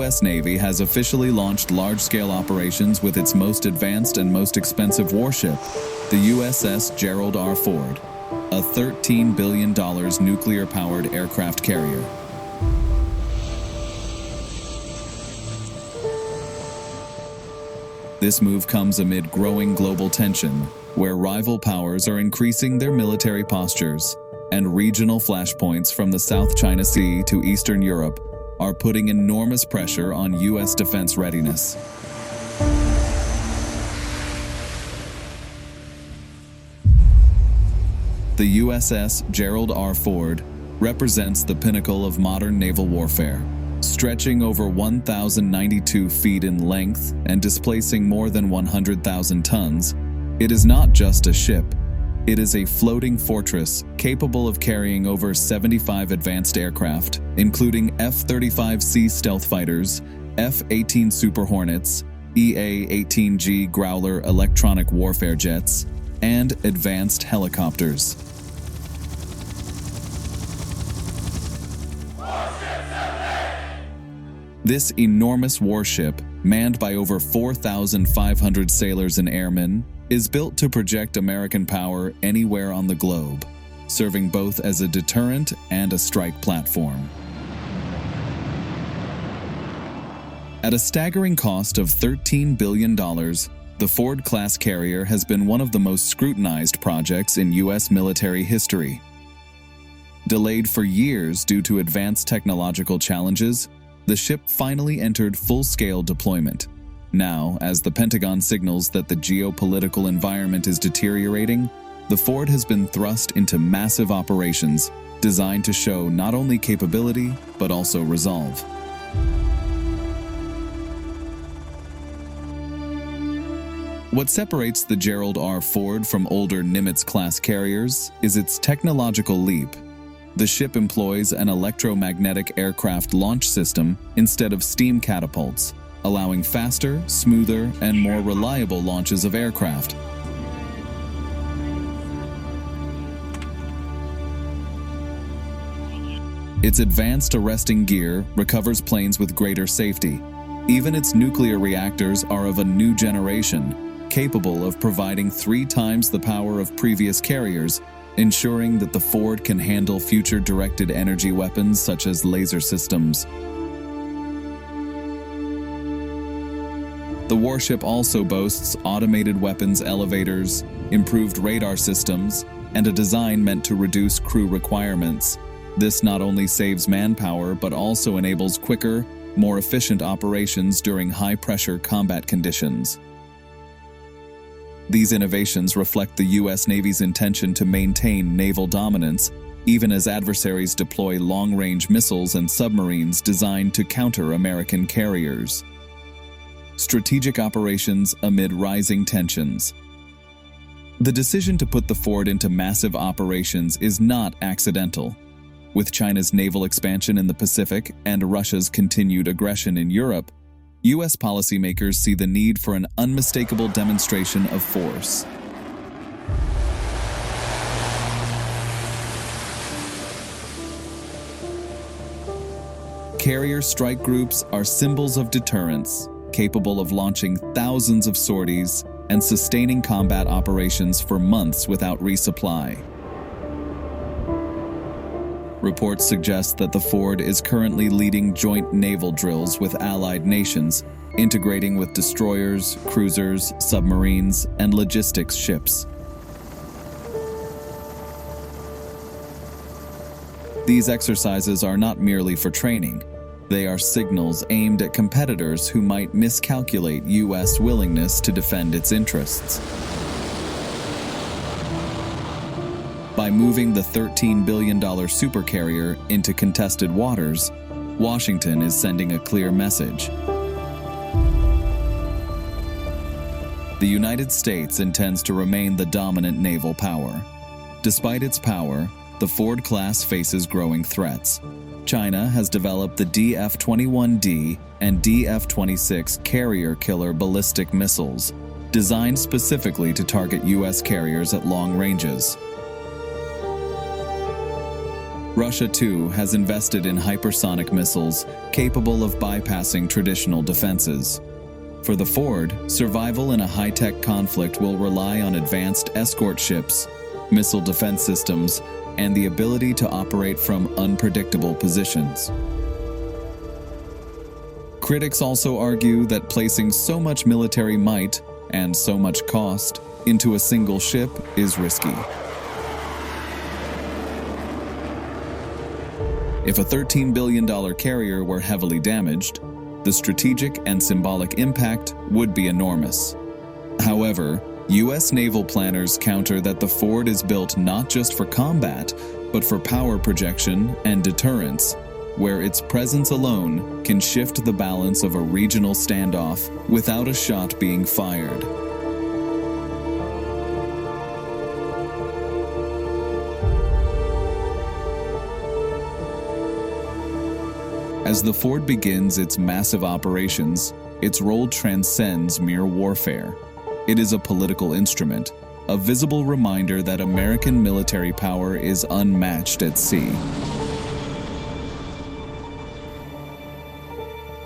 U.S. Navy has officially launched large-scale operations with its most advanced and most expensive warship, the USS Gerald R. Ford, a $13 billion nuclear-powered aircraft carrier. This move comes amid growing global tension, where rival powers are increasing their military postures, and regional flashpoints from the South China Sea to Eastern Europe are putting enormous pressure on U.S. defense readiness. The USS Gerald R. Ford represents the pinnacle of modern naval warfare, stretching over 1,092 feet in length and displacing more than 100,000 tons. It is not just a ship. It is a floating fortress capable of carrying over 75 advanced aircraft, including F-35C stealth fighters, F-18 Super Hornets, EA-18G Growler electronic warfare jets, and advanced helicopters. This enormous warship, manned by over 4,500 sailors and airmen, is built to project American power anywhere on the globe, serving both as a deterrent and a strike platform. At a staggering cost of $13 billion, the Ford-class carrier has been one of the most scrutinized projects in U.S. military history. Delayed for years due to advanced technological challenges, the ship finally entered full-scale deployment. Now, as the Pentagon signals that the geopolitical environment is deteriorating, the Ford has been thrust into massive operations designed to show not only capability, but also resolve. What separates the Gerald R. Ford from older Nimitz-class carriers is its technological leap. The ship employs an electromagnetic aircraft launch system instead of steam catapults, allowing faster, smoother, and more reliable launches of aircraft. Its advanced arresting gear recovers planes with greater safety. Even its nuclear reactors are of a new generation, capable of providing 3 times the power of previous carriers, ensuring that the Ford can handle future directed energy weapons such as laser systems. The warship also boasts automated weapons elevators, improved radar systems, and a design meant to reduce crew requirements. This not only saves manpower but also enables quicker, more efficient operations during high-pressure combat conditions. These innovations reflect the U.S. Navy's intention to maintain naval dominance, even as adversaries deploy long-range missiles and submarines designed to counter American carriers. Strategic operations amid rising tensions. The decision to put the Ford into massive operations is not accidental. With China's naval expansion in the Pacific and Russia's continued aggression in Europe, U.S. policymakers see the need for an unmistakable demonstration of force. Carrier strike groups are symbols of deterrence, capable of launching thousands of sorties and sustaining combat operations for months without resupply. Reports suggest that the Ford is currently leading joint naval drills with allied nations, integrating with destroyers, cruisers, submarines, and logistics ships. These exercises are not merely for training. They are signals aimed at competitors who might miscalculate U.S. willingness to defend its interests. By moving the $13 billion supercarrier into contested waters, Washington is sending a clear message. The United States intends to remain the dominant naval power. Despite its power, the Ford class faces growing threats. China has developed the DF-21D and DF-26 carrier killer ballistic missiles, designed specifically to target U.S. carriers at long ranges. Russia, too, has invested in hypersonic missiles capable of bypassing traditional defenses. For the Ford, survival in a high-tech conflict will rely on advanced escort ships, missile defense systems, and the ability to operate from unpredictable positions. Critics also argue that placing so much military might and so much cost into a single ship is risky. If a $13 billion carrier were heavily damaged, the strategic and symbolic impact would be enormous. However, U.S. naval planners counter that the Ford is built not just for combat, but for power projection and deterrence, where its presence alone can shift the balance of a regional standoff without a shot being fired. As the Ford begins its massive operations, its role transcends mere warfare. It is a political instrument, a visible reminder that American military power is unmatched at sea.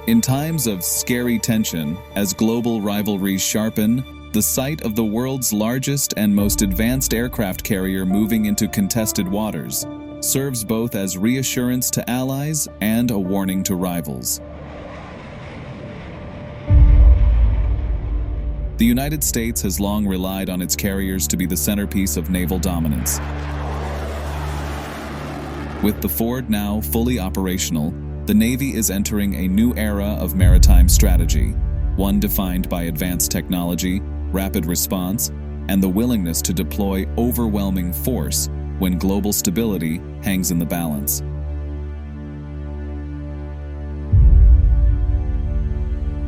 In times of scary tension, as global rivalries sharpen, the sight of the world's largest and most advanced aircraft carrier moving into contested waters serves both as reassurance to allies and a warning to rivals. The United States has long relied on its carriers to be the centerpiece of naval dominance. With the Ford now fully operational, the Navy is entering a new era of maritime strategy, one defined by advanced technology, rapid response, and the willingness to deploy overwhelming force when global stability hangs in the balance.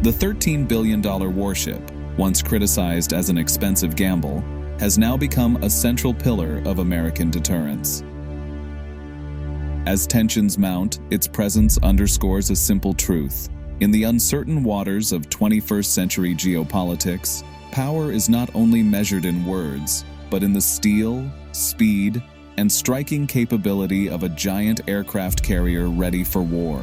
The $13 billion warship, once criticized as an expensive gamble, has now become a central pillar of American deterrence. As tensions mount, its presence underscores a simple truth. In the uncertain waters of 21st century geopolitics, power is not only measured in words, but in the steel, speed, and striking capability of a giant aircraft carrier ready for war.